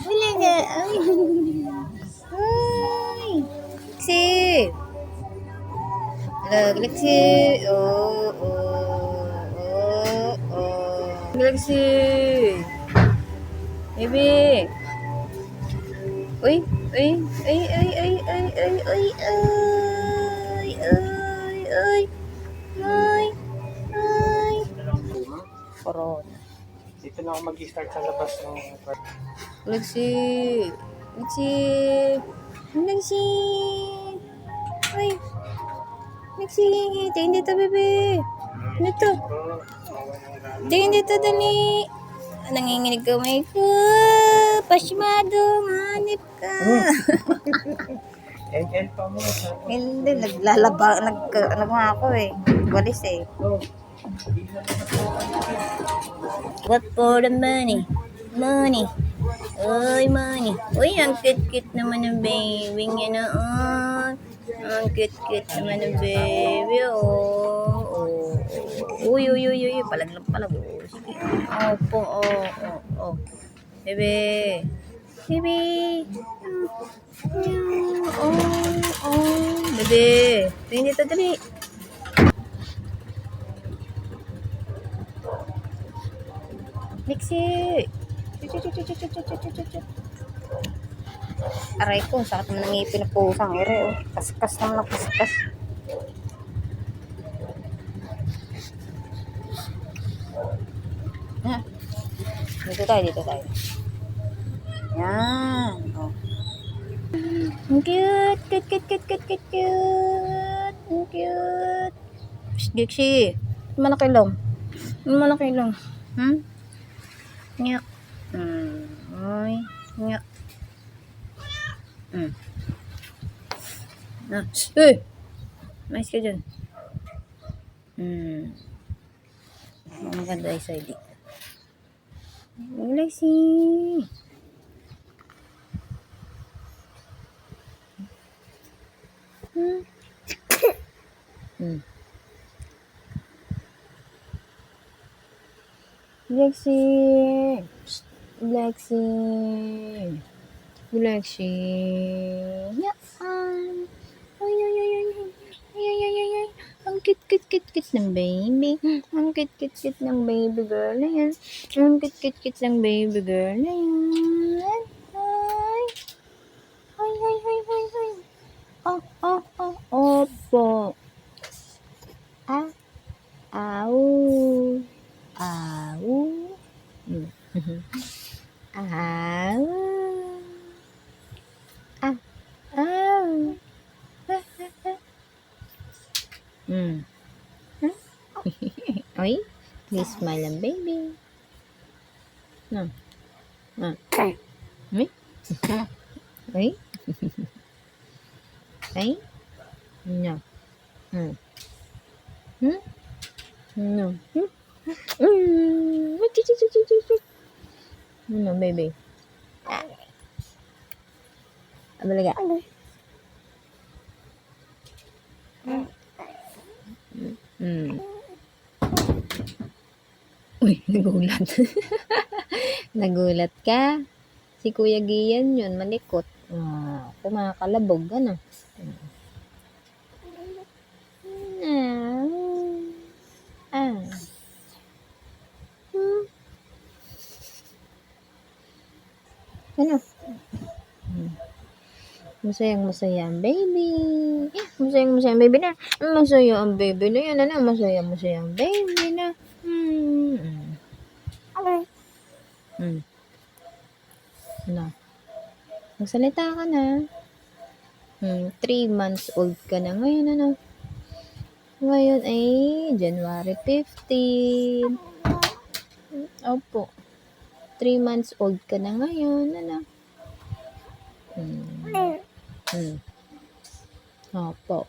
Wala na. Ay. Ay. Lexi. Lexi. Oh, oh, oh, oh. Lexi. Baby. Uy, uy, uy, uy, uy, uy, uy, uy, uy, uy, uy, uy, uy. Corona. Dito na ako mag-start sa labas ng Lexi. Lexi. Lexi. Uy. Lexi. Tingin dito, bebe. Dito. Tingin dito, dali. Nanginginig ka, may ko. Pasmado. Hanip ka. LL pa mo. Hindi, naglalaba. Ano nga ako eh. Walis eh. What for the money? Money. Uy, money. Uy, ang cute-cute naman ng baby niya na. Ang cute-cute naman ng baby. Oh. Uy. Palag. Oh, sige. Opo, oh. Bebe. Oh. Bebe. Tingin dito, dali. Lexi. Aray ko, sakit naman ng ngipin na pusang ere, oh. Kaskas naman na kaskas. Ha? Dito tayo. Yan. Oh. Ang cute. Ang cute. Psst, Dixie. Malaki lang. Nyak. Ay. Nyak. Uy! Mais ka dyan. Maganda ay sa ID. Lexi. Lexi. Yan. Ay. Ang cute ng baby. Ang cute ng baby girl na yan. Ang cute ng baby girl na yan. Ay. Opo. Au. Au. Oy, please smile ang baby. No. Oy. Oy. Ay. No. No. No, baby. Abalaga. Uy, nagulat. Nagulat ka? Si Kuya Gian yun, malikot. Kumakalabog, ano? Ano? Masaya ang baby. Masaya ang baby na. Masaya ang baby na yan. Ano? Masaya ang baby na. Ano? Magsalita ka na. 3 months old ka na ngayon. Ano? Ngayon ay January 15. Opo. 3 months old ka na ngayon. Ano? Opo.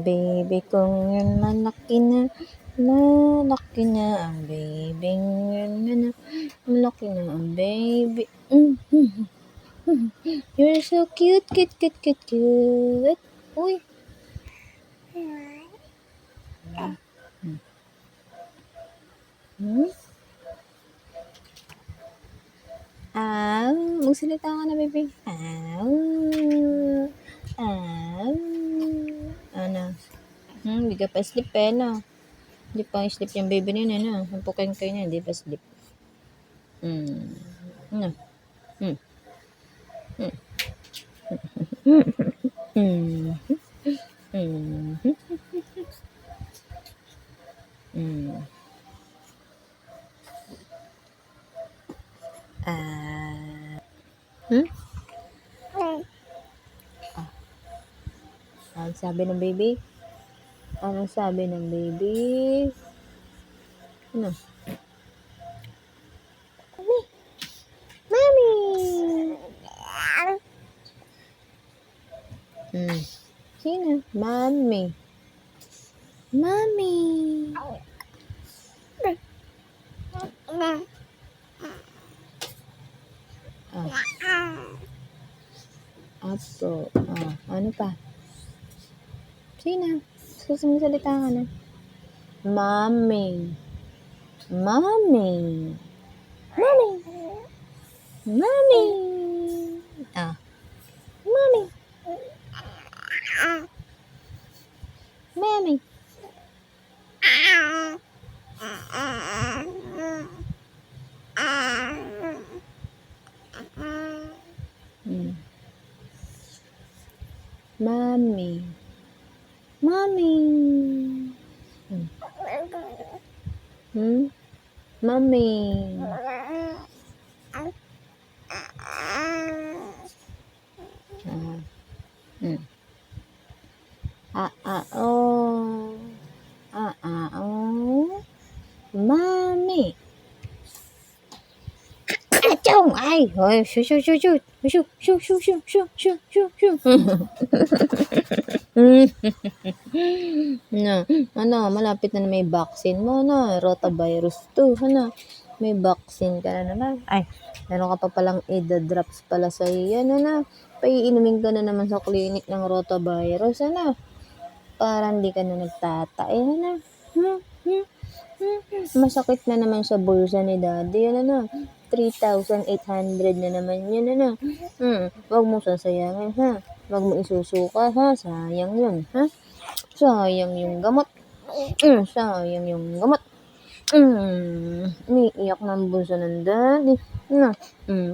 Baby kong yun, malaki na ang baby yun, malaki na ang baby. You're so cute, cute, cute, cute, cute. Uy. Hmm? Ow. Magsalita ka na, baby. Ow. Ow. Ano? Hindi ka pa sleep eh, no? Hindi pa sleep yung baby na yun, ano? Hampukin kayo na, hindi pa sleep. Ano? Hmm. Hmm. Hmm. Hmm. Hmm. Hmm? Anong sabi ng baby? Anong sabi ng baby? Ano? Mami! Sino? Mami. Mami! Apo. Ano pa? Sino? Susumisalita ka na. Mami. Mami. Mami. Mami. Mami. Mami. Mami. Mami. Mami. Oh. Oh. Mami. Achong! Ay! Hoy, shoot, shoot, shoot, shoot. Shoot, shoot, shoot, shoot, shoot, shoot, shoot, shoot. Malapit na may vaccine mo, rotavirus 2, may vaccine ka na naman. Ay, meron ka pa palang drops pala sa yan, paiinumin ka na naman sa clinic ng rotavirus, para hindi ka na nagtatay, Masakit na naman sa bulsa ni daddy, 3,800 na naman yun, Wag mo sasayangin, Wag mo isusuka, sayang yun, Sayang yung gamot. Sayang yung gamot. Umiiyak ng bulsa ng daddy.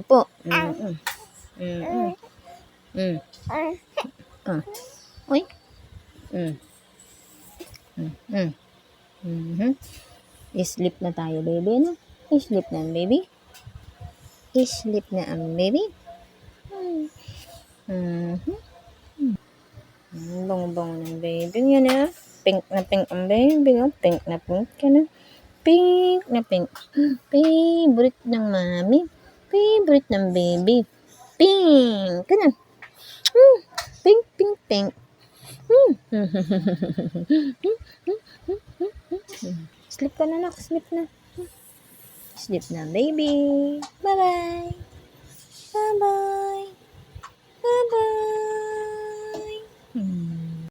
Po. Uy. Sleep na tayo, baby, Sleep na ang baby. Sleep na ang baby. Bong-bong ng baby yan, Pink na pink ang baby, Pink na pink yan, Pink na pink. Favorite ng mami. Favorite ng baby. Pink. Ganun. Pink, pink, pink. Sleep ka na, Sleep na. Sleep na, baby. Bye-bye. Bye-bye. Bye-bye.